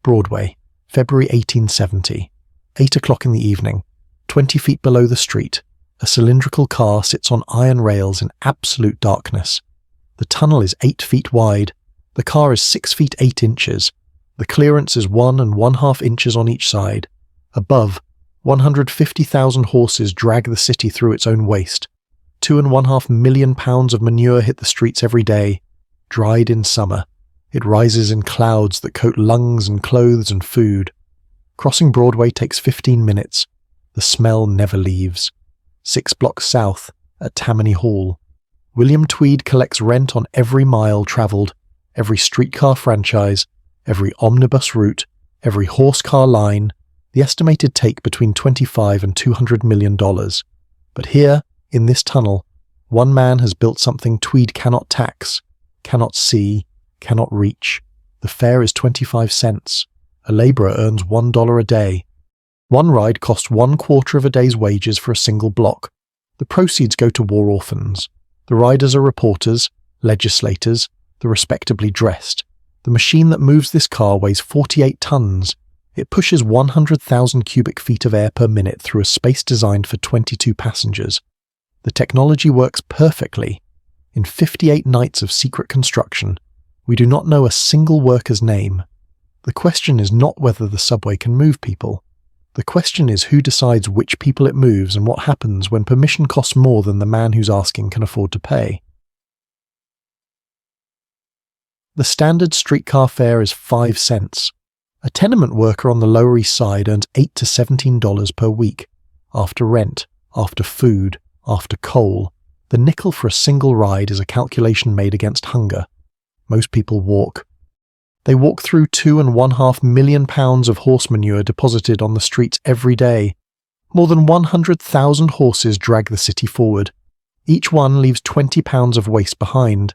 Broadway, February 1870. 8 o'clock in the evening. 20 feet below the street, a cylindrical car sits on iron rails in absolute darkness. The tunnel is 8 feet wide. The car is 6 feet 8 inches. The clearance is 1½ inches on each side. Above, 150,000 horses drag the city through its own waste. 2.5 million pounds of manure hit the streets every day. Dried in summer, it rises in clouds that coat lungs and clothes and food. Crossing Broadway takes 15 minutes. The smell never leaves. 6 blocks south, at Tammany Hall, William Tweed collects rent on every mile travelled, every streetcar franchise, every omnibus route, every horse car line, the estimated take between $25 and $200 million. But here, in this tunnel, one man has built something Tweed cannot tax, cannot see, cannot reach. The fare is 25 cents. A labourer earns $1 a day. One ride costs 1/4 of a day's wages for a single block. The proceeds go to war orphans. The riders are reporters, legislators, the respectably dressed. The machine that moves this car weighs 48 tons. It pushes 100,000 cubic feet of air per minute through a space designed for 22 passengers. The technology works perfectly. In 58 nights of secret construction, we do not know a single worker's name. The question is not whether the subway can move people. The question is who decides which people it moves and what happens when permission costs more than the man who's asking can afford to pay. The standard streetcar fare is 5 cents. A tenement worker on the Lower East Side earns $8 to $17 per week. After rent, after food, after coal, the nickel for a single ride is a calculation made against hunger. Most people walk. They walk through 2.5 million pounds of horse manure deposited on the streets every day. More than 100,000 horses drag the city forward. Each one leaves 20 pounds of waste behind.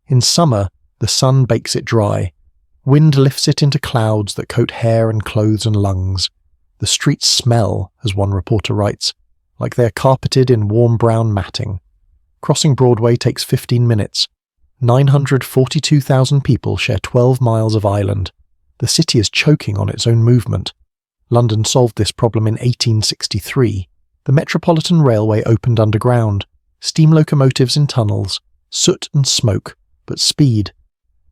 In summer, the sun bakes it dry. Wind lifts it into clouds that coat hair and clothes and lungs. The streets smell, as one reporter writes, like they are carpeted in warm brown matting. Crossing Broadway takes 15 minutes. 942,000 people share 12 miles of island. The city is choking on its own movement. London solved this problem in 1863. The Metropolitan Railway opened underground. Steam locomotives in tunnels. Soot and smoke, but speed.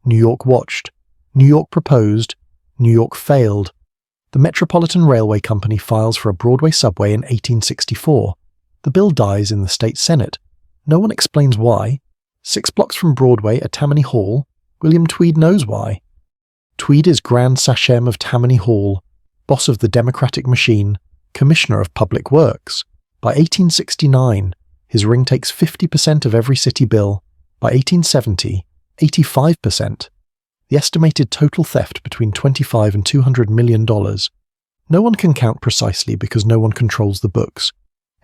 New York watched. New York proposed. New York failed. The Metropolitan Railway Company files for a Broadway subway in 1864. The bill dies in the state Senate. No one explains why. 6 blocks from Broadway at Tammany Hall, William Tweed knows why. Tweed is Grand Sachem of Tammany Hall, boss of the Democratic machine, Commissioner of Public Works. By 1869, his ring takes 50% of every city bill. By 1870, 85%. The estimated total theft between $25 and $200 million. No one can count precisely because no one controls the books.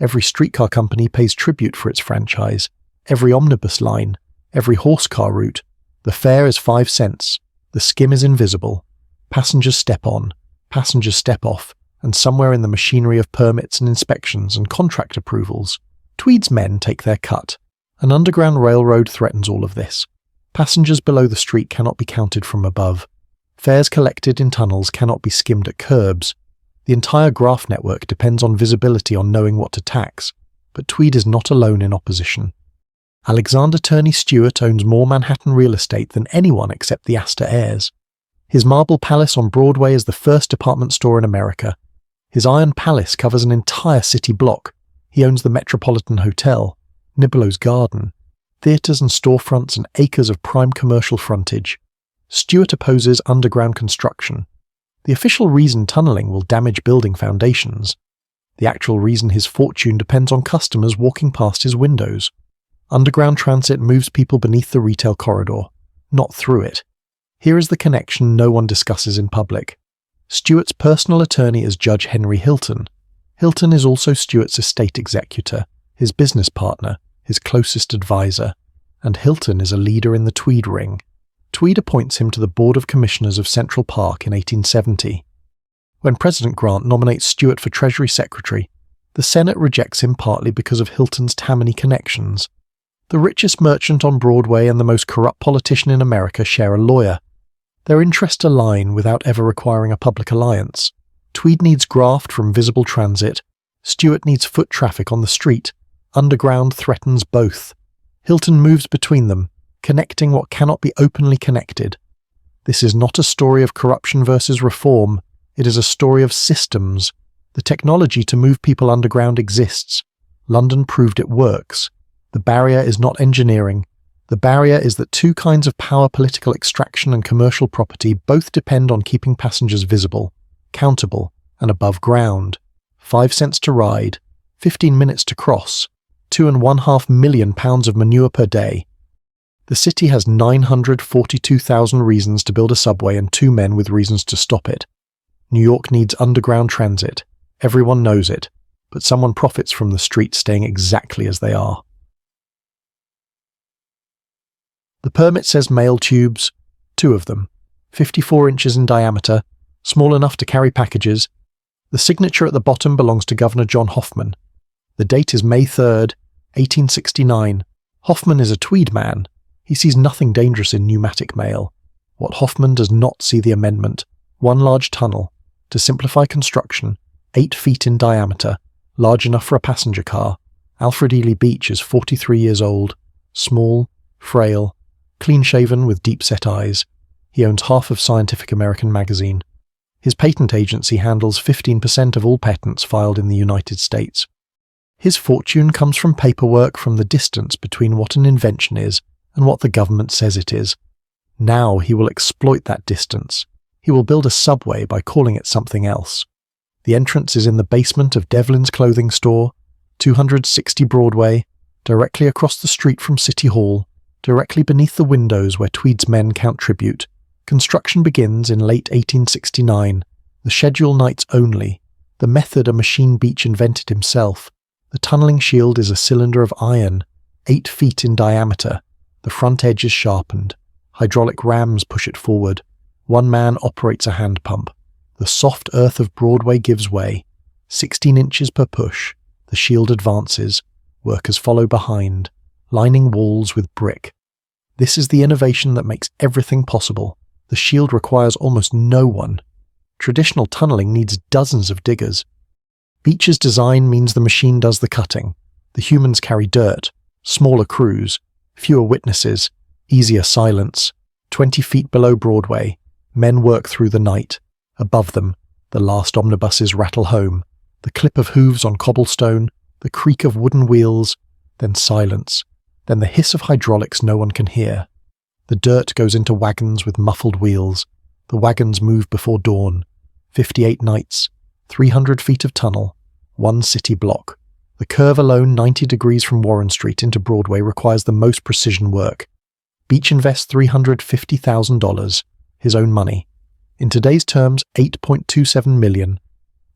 Every streetcar company pays tribute for its franchise. Every omnibus line, every horse car route. The fare is 5 cents. The skim is invisible. Passengers step on, passengers step off, and somewhere in the machinery of permits and inspections and contract approvals, Tweed's men take their cut. An underground railroad threatens all of this. Passengers below the street cannot be counted from above. Fares collected in tunnels cannot be skimmed at curbs. The entire graft network depends on visibility on knowing what to tax. But Tweed is not alone in opposition. Alexander Turney Stewart owns more Manhattan real estate than anyone except the Astor heirs. His marble palace on Broadway is the first department store in America. His iron palace covers an entire city block. He owns the Metropolitan Hotel, Nibalo's Garden, theatres and storefronts and acres of prime commercial frontage. Stewart opposes underground construction. The official reason tunneling will damage building foundations. The actual reason his fortune depends on customers walking past his windows. Underground transit moves people beneath the retail corridor, not through it. Here is the connection no one discusses in public. Stewart's personal attorney is Judge Henry Hilton. Hilton is also Stewart's estate executor, his business partner, his closest advisor, and Hilton is a leader in the Tweed ring. Tweed appoints him to the Board of Commissioners of Central Park in 1870. When President Grant nominates Stewart for Treasury Secretary, the Senate rejects him partly because of Hilton's Tammany connections. The richest merchant on Broadway and the most corrupt politician in America share a lawyer. Their interests align without ever requiring a public alliance. Tweed needs graft from visible transit. Stewart needs foot traffic on the street. Underground threatens both. Hilton moves between them, connecting what cannot be openly connected. This is not a story of corruption versus reform. It is a story of systems. The technology to move people underground exists. London proved it works. The barrier is not engineering. The barrier is that two kinds of power, political extraction and commercial property, both depend on keeping passengers visible, countable, and above ground. 5 cents to ride, 15 minutes to cross, £2.5 million of manure per day. The city has 942,000 reasons to build a subway and 2 men with reasons to stop it. New York needs underground transit. Everyone knows it, but someone profits from the streets staying exactly as they are. The permit says mail tubes, 2 of them, 54 inches in diameter, small enough to carry packages. The signature at the bottom belongs to Governor John Hoffman. The date is May 3rd, 1869. Hoffman is a Tweed man. He sees nothing dangerous in pneumatic mail. What Hoffman does not see the amendment: 1 large tunnel, to simplify construction, 8 feet in diameter, large enough for a passenger car. Alfred Ely Beach is 43 years old, small, frail, clean-shaven with deep-set eyes. He owns half of Scientific American magazine. His patent agency handles 15% of all patents filed in the United States. His fortune comes from paperwork from the distance between what an invention is and what the government says it is. Now he will exploit that distance. He will build a subway by calling it something else. The entrance is in the basement of Devlin's clothing store, 260 Broadway, directly across the street from City Hall, directly beneath the windows where Tweed's men count tribute. Construction begins in late 1869, the schedule nights only, the method a machine Beach invented himself. The tunnelling shield is a cylinder of iron, 8 feet in diameter. The front edge is sharpened. Hydraulic rams push it forward. 1 man operates a hand pump. The soft earth of Broadway gives way. 16 inches per push. The shield advances. Workers follow behind, lining walls with brick. This is the innovation that makes everything possible. The shield requires almost no one. Traditional tunnelling needs dozens of diggers. Beach's design means the machine does the cutting. The humans carry dirt, smaller crews, fewer witnesses, easier silence. 20 feet below Broadway, men work through the night. Above them, the last omnibuses rattle home. The clip of hooves on cobblestone, the creak of wooden wheels, then silence, then the hiss of hydraulics no one can hear. The dirt goes into wagons with muffled wheels. The wagons move before dawn. 58 nights, 300 feet of tunnel, 1 city block. The curve alone 90 degrees from Warren Street into Broadway requires the most precision work. Beach invests $350,000, his own money. In today's terms, $8.27 million.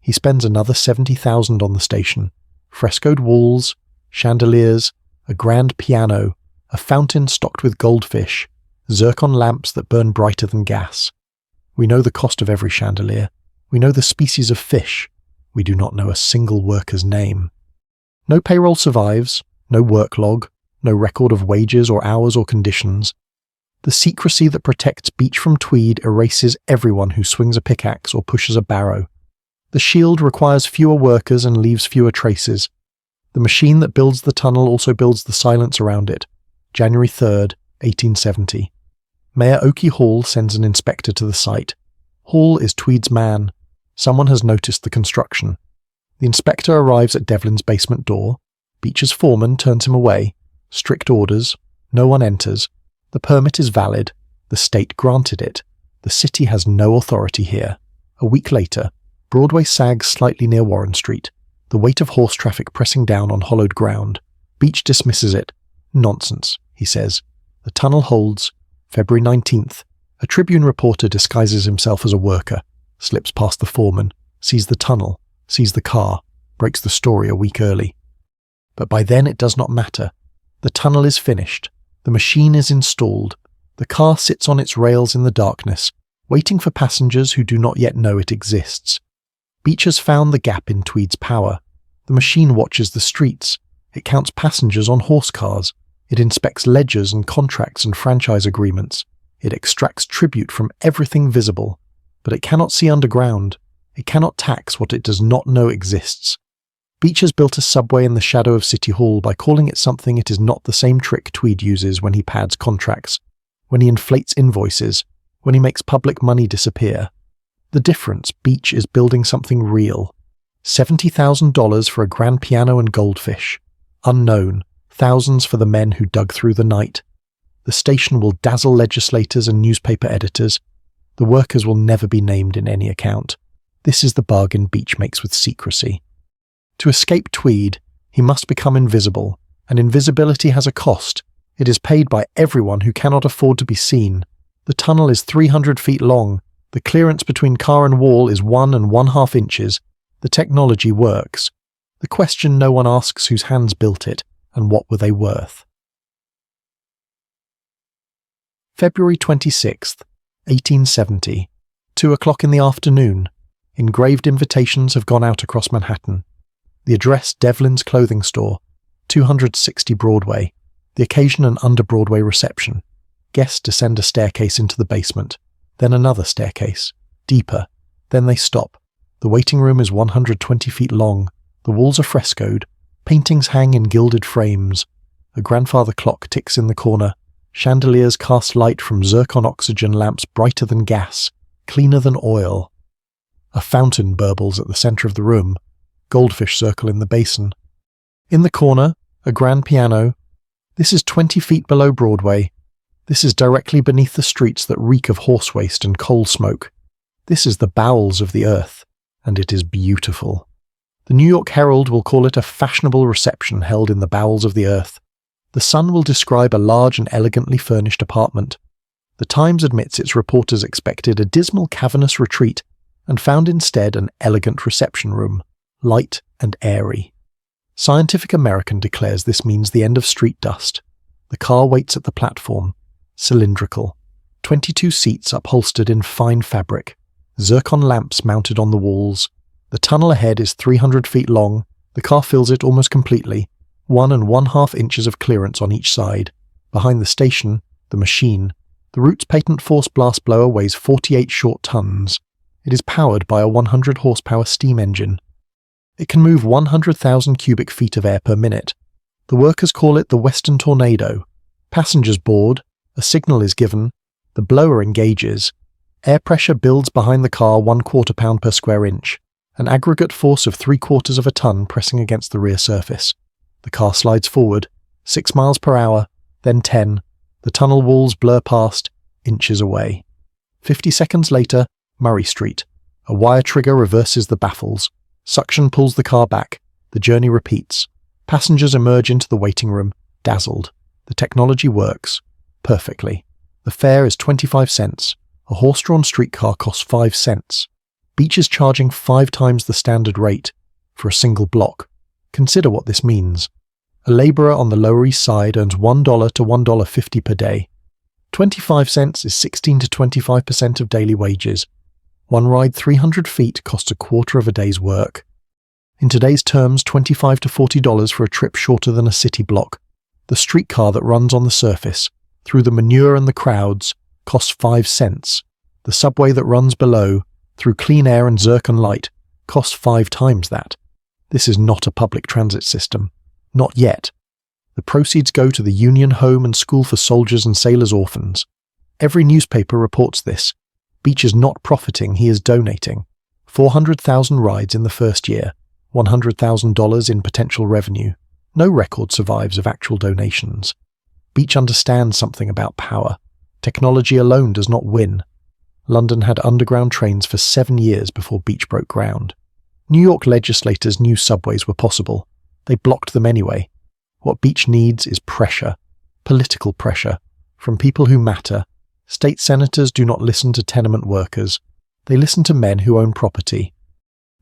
He spends another $70,000 on the station. Frescoed walls, chandeliers, a grand piano, a fountain stocked with goldfish, zircon lamps that burn brighter than gas. We know the cost of every chandelier. We know the species of fish. We do not know a single worker's name. No payroll survives, no work log, no record of wages or hours or conditions. The secrecy that protects Beach from Tweed erases everyone who swings a pickaxe or pushes a barrow. The shield requires fewer workers and leaves fewer traces. The machine that builds the tunnel also builds the silence around it. January 3rd, 1870. Mayor Oakey Hall sends an inspector to the site. Hall is Tweed's man. Someone has noticed the construction. The inspector arrives at Devlin's basement door. Beach's foreman turns him away. Strict orders. No one enters. The permit is valid. The state granted it. The city has no authority here. A week later, Broadway sags slightly near Warren Street, the weight of horse traffic pressing down on hollowed ground. Beach dismisses it. Nonsense, he says. The tunnel holds. February 19th. A Tribune reporter disguises himself as a worker, slips past the foreman, sees the tunnel, sees the car, breaks the story a week early. But by then it does not matter. The tunnel is finished. The machine is installed. The car sits on its rails in the darkness, waiting for passengers who do not yet know it exists. Beach has found the gap in Tweed's power. The machine watches the streets. It counts passengers on horse cars. It inspects ledgers and contracts and franchise agreements. It extracts tribute from everything visible, but it cannot see underground. It cannot tax what it does not know exists. Beach has built a subway in the shadow of City Hall by calling it something it is not. The same trick Tweed uses when he pads contracts, when he inflates invoices, when he makes public money disappear. The difference, Beach is building something real. $70,000 for a grand piano and goldfish. Unknown, thousands for the men who dug through the night. The station will dazzle legislators and newspaper editors. The workers will never be named in any account. This is the bargain Beach makes with Secrecy. To escape Tweed, he must become invisible, and invisibility has a cost. It is paid by everyone who cannot afford to be seen. The tunnel is 300 feet long. The clearance between car and wall is 1 1/2 inches. The technology works. The question no one asks whose hands built it, and what were they worth? February 26th, 1870, 2 o'clock in the afternoon. Engraved invitations have gone out across Manhattan. The address Devlin's Clothing Store, 260 Broadway. The occasion an under-Broadway reception. Guests descend a staircase into the basement, then another staircase, deeper, then they stop. The waiting room is 120 feet long. The walls are frescoed. Paintings hang in gilded frames. A grandfather clock ticks in the corner. Chandeliers cast light from zircon oxygen lamps brighter than gas, cleaner than oil. A fountain burbles at the center of the room. Goldfish circle in the basin. In the corner, a grand piano. This is 20 feet below Broadway. This is directly beneath the streets that reek of horse waste and coal smoke. This is the bowels of the earth, and it is beautiful. The New York Herald will call it a fashionable reception held in the bowels of the earth. The Sun will describe a large and elegantly furnished apartment. The Times admits its reporters expected a dismal cavernous retreat and found instead an elegant reception room, light and airy. Scientific American declares this means the end of street dust. The car waits at the platform, cylindrical. 22 seats upholstered in fine fabric. Zircon lamps mounted on the walls. The tunnel ahead is 300 feet long. The car fills it almost completely. 1 1/2 inches of clearance on each side. Behind the station, the machine. The route's patent force blast blower weighs 48 short tons. It is powered by a 100 horsepower steam engine. It can move 100,000 cubic feet of air per minute. The workers call it the Western Tornado. Passengers board. A signal is given. The blower engages. Air pressure builds behind the car 1/4 pound per square inch. An aggregate force of 3/4 of a ton pressing against the rear surface. The car slides forward, 6 miles per hour, then 10. The tunnel walls blur past, inches away. 50 seconds later, Murray Street. A wire trigger reverses the baffles. Suction pulls the car back. The journey repeats. Passengers emerge into the waiting room, dazzled. The technology works. Perfectly. The fare is 25 cents. A horse-drawn streetcar costs 5 cents. Beach is charging 5 times the standard rate for a single block. Consider what this means. A labourer on the Lower East Side earns $1 to $1.50 per day. 25 cents is 16 to 25% of daily wages. One ride 300 feet costs a quarter of a day's work. In today's terms, $25 to $40 for a trip shorter than a city block. The streetcar that runs on the surface, through the manure and the crowds, costs 5 cents. The subway that runs below, through clean air and zircon light, costs 5 times that. This is not a public transit system. Not yet. The proceeds go to the Union Home and School for Soldiers and Sailors' Orphans. Every newspaper reports this. Beach is not profiting, he is donating. 400,000 rides in the first year, $100,000 in potential revenue. No record survives of actual donations. Beach understands something about power. Technology alone does not win. London had underground trains for 7 years before Beach broke ground. New York legislators knew subways were possible. They blocked them anyway. What Beach needs is pressure, political pressure, from people who matter. State senators do not listen to tenement workers. They listen to men who own property.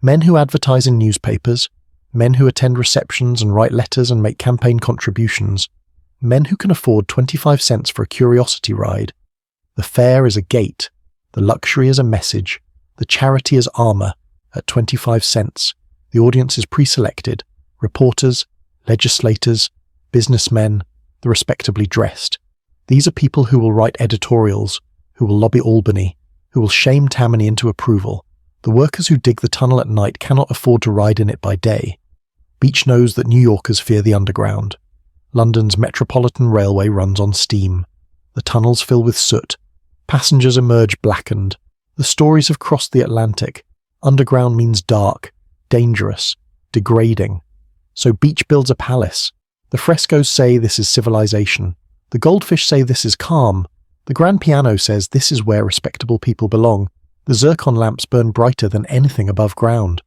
Men who advertise in newspapers. Men who attend receptions and write letters and make campaign contributions. Men who can afford 25 cents for a curiosity ride. The fare is a gate. The luxury is a message. The charity is armor. At 25 cents. The audience is pre-selected. Reporters, legislators, businessmen, the respectably dressed. These are people who will write editorials, who will lobby Albany, who will shame Tammany into approval. The workers who dig the tunnel at night cannot afford to ride in it by day. Beach knows that New Yorkers fear the underground. London's Metropolitan Railway runs on steam. The tunnels fill with soot. Passengers emerge blackened. The stories have crossed the Atlantic. Underground means dark, dangerous, degrading. So Beach builds a palace. The frescoes say this is civilization. The goldfish say this is calm. The grand piano says this is where respectable people belong. The zircon lamps burn brighter than anything above ground.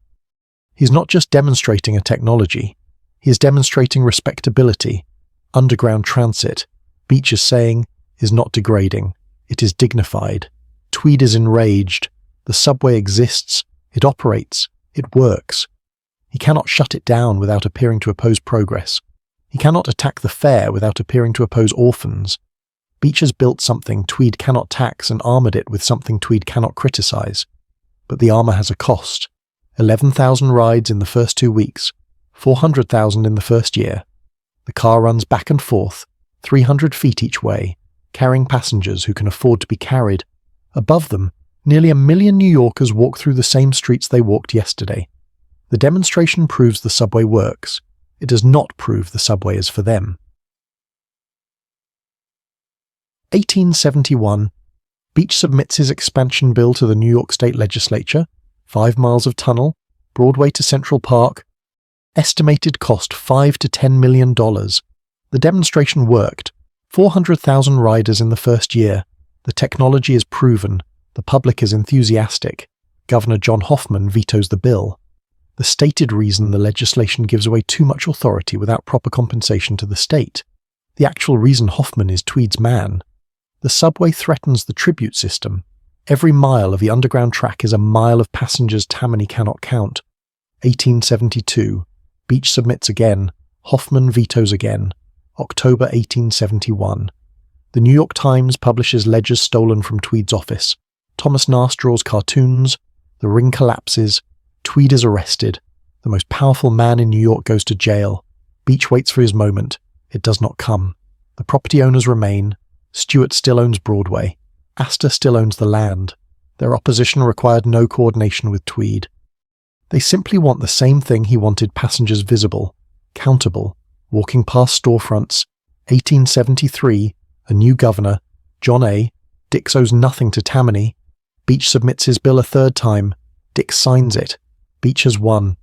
He's not just demonstrating a technology. He is demonstrating respectability. Underground transit, Beach is saying, is not degrading. It is dignified. Tweed is enraged. The subway exists. It operates. It works. He cannot shut it down without appearing to oppose progress. He cannot attack the fare without appearing to oppose orphans. Beach has built something Tweed cannot tax and armoured it with something Tweed cannot criticise. But the armour has a cost. 11,000 rides in the first 2 weeks, 400,000 in the first year. The car runs back and forth, 300 feet each way, carrying passengers who can afford to be carried. Above them, nearly 1 million New Yorkers walk through the same streets they walked yesterday. The demonstration proves the subway works. It does not prove the subway is for them. 1871. Beach submits his expansion bill to the New York State Legislature. 5 miles of tunnel, Broadway to Central Park. Estimated cost $5 to $10 million. The demonstration worked. 400,000 riders in the first year. The technology is proven. The public is enthusiastic. Governor John Hoffman vetoes the bill. The stated reason the legislation gives away too much authority without proper compensation to the state. The actual reason Hoffman is Tweed's man. The subway threatens the tribute system. Every mile of the underground track is a mile of passengers Tammany cannot count. 1872. Beach submits again. Hoffman vetoes again. October 1871. The New York Times publishes ledgers stolen from Tweed's office. Thomas Nast draws cartoons. The ring collapses. Tweed is arrested. The most powerful man in New York goes to jail. Beach waits for his moment. It does not come. The property owners remain. Stewart still owns Broadway. Astor still owns the land. Their opposition required no coordination with Tweed. They simply want the same thing he wanted: passengers visible, countable, walking past storefronts. 1873, a new governor, John A. Dix owes nothing to Tammany. Beach submits his bill a third time. Dix signs it. Beach has won.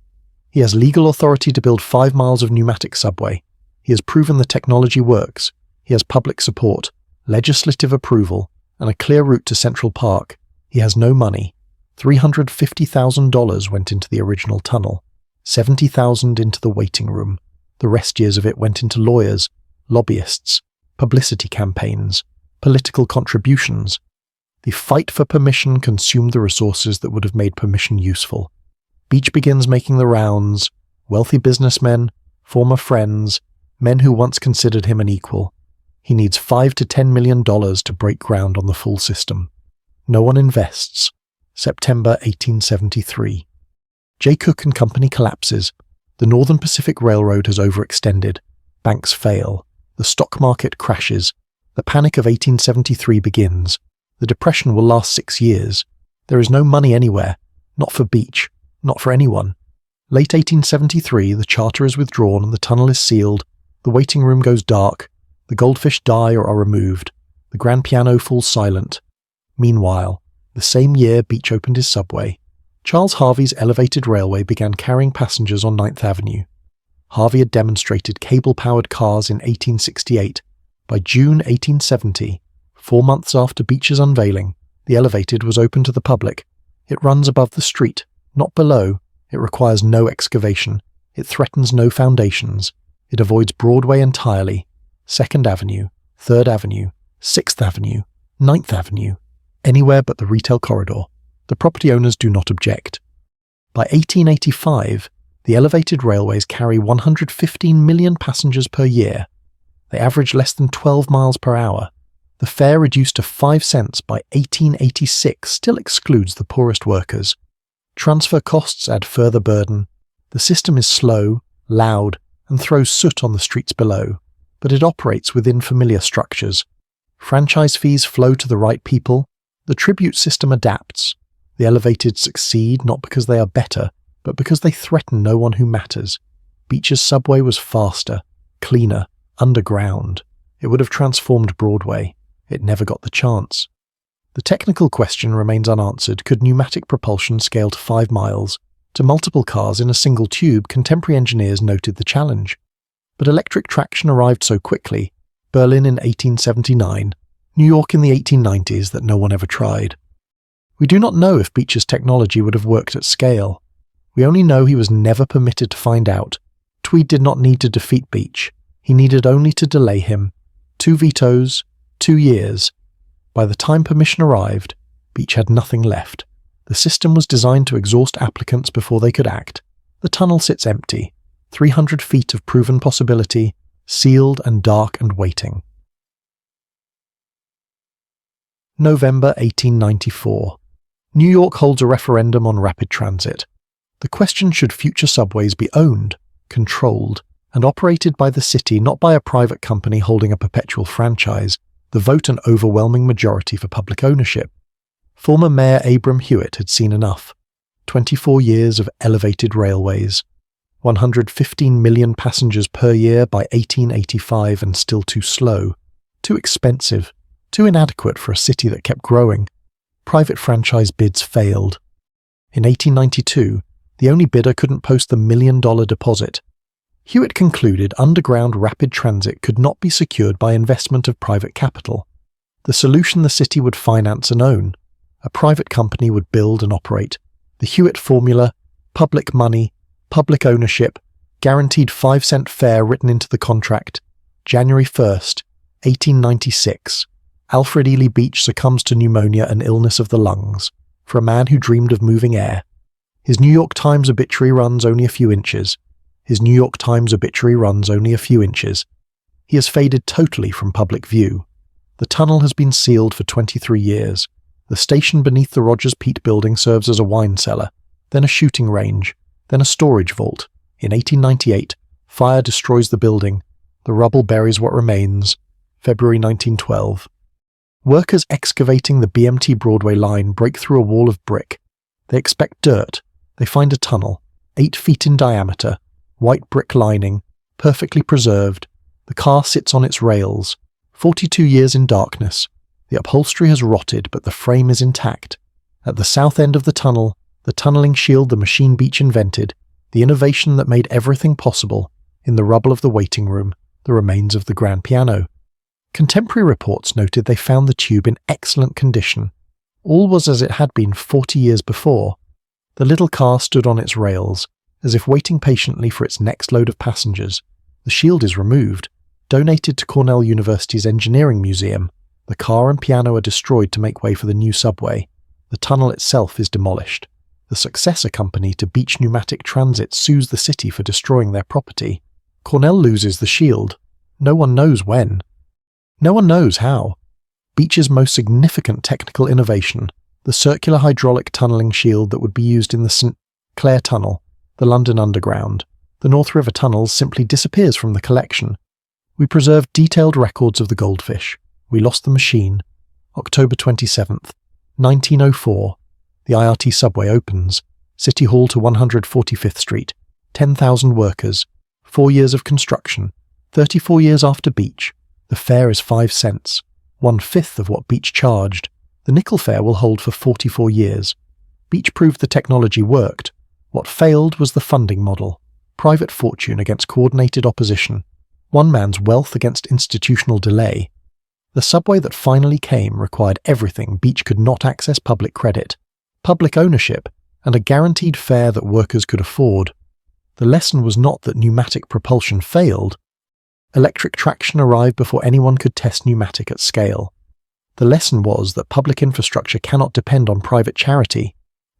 He has legal authority to build 5 miles of pneumatic subway. He has proven the technology works. He has public support, legislative approval, and a clear route to Central Park. He has no money. $350,000 went into the original tunnel, $70,000 into the waiting room. The rest years of it went into lawyers, lobbyists, publicity campaigns, political contributions. The fight for permission consumed the resources that would have made permission useful. Beach begins making the rounds. Wealthy businessmen, former friends, men who once considered him an equal. He needs $5 to $10 million to break ground on the full system. No one invests. September 1873. J. Cook and Company collapses. The Northern Pacific Railroad has overextended. Banks fail. The stock market crashes. The Panic of 1873 begins. The Depression will last 6 years. There is no money anywhere. Not for Beach. Not for anyone. Late 1873, the charter is withdrawn and the tunnel is sealed. The waiting room goes dark. The goldfish die or are removed. The grand piano falls silent. Meanwhile, the same year Beach opened his subway, Charles Harvey's elevated railway began carrying passengers on 9th Avenue. Harvey had demonstrated cable-powered cars in 1868. By June 1870, 4 months after Beach's unveiling, the elevated was open to the public. It runs above the street, not below. It requires no excavation. It threatens no foundations. It avoids Broadway entirely. 2nd Avenue, 3rd Avenue, 6th Avenue, 9th Avenue, anywhere but the retail corridor. The property owners do not object. By 1885, the elevated railways carry 115 million passengers per year. They average less than 12 miles per hour. The fare reduced to 5 cents by 1886 still excludes the poorest workers. Transfer costs add further burden. The system is slow, loud, and throws soot on the streets below, but it operates within familiar structures. Franchise fees flow to the right people. The tribute system adapts. The elevated succeed not because they are better, but because they threaten no one who matters. Beach's subway was faster, cleaner, underground. It would have transformed Broadway. It never got the chance. The technical question remains unanswered. Could pneumatic propulsion scale to 5 miles? To multiple cars in a single tube, contemporary engineers noted the challenge. But electric traction arrived so quickly, Berlin in 1879, New York in the 1890s, that no one ever tried. We do not know if Beech's technology would have worked at scale. We only know he was never permitted to find out. Tweed did not need to defeat Beech. He needed only to delay him. 2 vetoes, 2 years. By the time permission arrived, Beech had nothing left. The system was designed to exhaust applicants before they could act. The tunnel sits empty, 300 feet of proven possibility, sealed and dark and waiting. November 1894. New York holds a referendum on rapid transit. The question: should future subways be owned, controlled, and operated by the city, not by a private company holding a perpetual franchise? The vote an overwhelming majority for public ownership. Former Mayor Abram Hewitt had seen enough. 24 years of elevated railways. 115 million passengers per year by 1885, and still too slow. Too expensive. Too inadequate for a city that kept growing. Private franchise bids failed. In 1892, the only bidder couldn't post the $1 million deposit. Hewitt concluded underground rapid transit could not be secured by investment of private capital. The solution the city would finance and own. A private company would build and operate. The Hewitt formula: public money, public ownership, guaranteed 5-cent fare written into the contract. January 1st, 1896. Alfred Ely Beech succumbs to pneumonia, an illness of the lungs, for a man who dreamed of moving air. His New York Times obituary runs only a few inches. He has faded totally from public view. The tunnel has been sealed for 23 years. The station beneath the Rogers Peet building serves as a wine cellar, then a shooting range, then a storage vault. In 1898, fire destroys the building. The rubble buries what remains. February 1912. Workers excavating the BMT Broadway line break through a wall of brick. They expect dirt. They find a tunnel, 8 feet in diameter, white brick lining, perfectly preserved. The car sits on its rails. 42 years in darkness. The upholstery has rotted, but the frame is intact. At the south end of the tunnel, the tunneling shield the machine Beech invented, the innovation that made everything possible. In the rubble of the waiting room, the remains of the grand piano. Contemporary reports noted they found the tube in excellent condition. All was as it had been 40 years before. The little car stood on its rails, as if waiting patiently for its next load of passengers. The shield is removed, donated to Cornell University's Engineering Museum. The car and piano are destroyed to make way for the new subway. The tunnel itself is demolished. The successor company to Beech Pneumatic Transit sues the city for destroying their property. Cornell loses the shield. No one knows when. No one knows how. Beech's most significant technical innovation, the circular hydraulic tunneling shield that would be used in the St. Clair Tunnel, the London Underground, the North River tunnels, simply disappears from the collection. We preserved detailed records of the goldfish. We lost the machine. October 27th, 1904. The IRT subway opens. City Hall to 145th Street. 10,000 workers. 4 years of construction. 34 years after Beech. The fare is 5 cents. 1/5 of what Beech charged. The nickel fare will hold for 44 years. Beech proved the technology worked. What failed was the funding model. Private fortune against coordinated opposition. One man's wealth against institutional delay. The subway that finally came required everything Beech could not access: public credit, public ownership, and a guaranteed fare that workers could afford. The lesson was not that pneumatic propulsion failed. Electric traction arrived before anyone could test pneumatic at scale. The lesson was that public infrastructure cannot depend on private charity.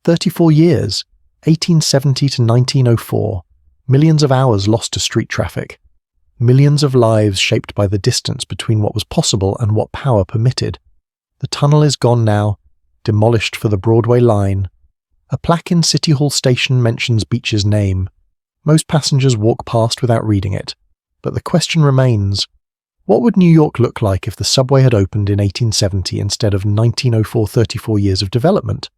34 years, 1870 to 1904, millions of hours lost to street traffic. Millions of lives shaped by the distance between what was possible and what power permitted. The tunnel is gone now, demolished for the Broadway line. A plaque in City Hall Station mentions Beech's name. Most passengers walk past without reading it. But the question remains, What would New York look like if the subway had opened in 1870 instead of 1904? 34 years of development,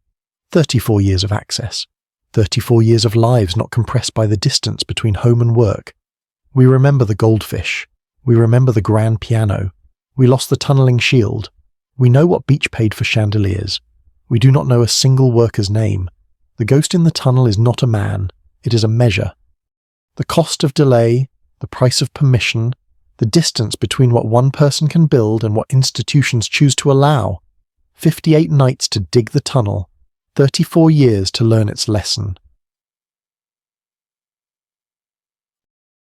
34 years of access, 34 years of lives not compressed by the distance between home and work. We remember the goldfish. We remember the grand piano. We lost the tunnelling shield. We know what Beach paid for chandeliers. We do not know a single worker's name. The ghost in the tunnel is not a man. It is a measure. The cost of delay, the price of permission, the distance between what one person can build and what institutions choose to allow. 58 nights to dig the tunnel, 34 years to learn its lesson.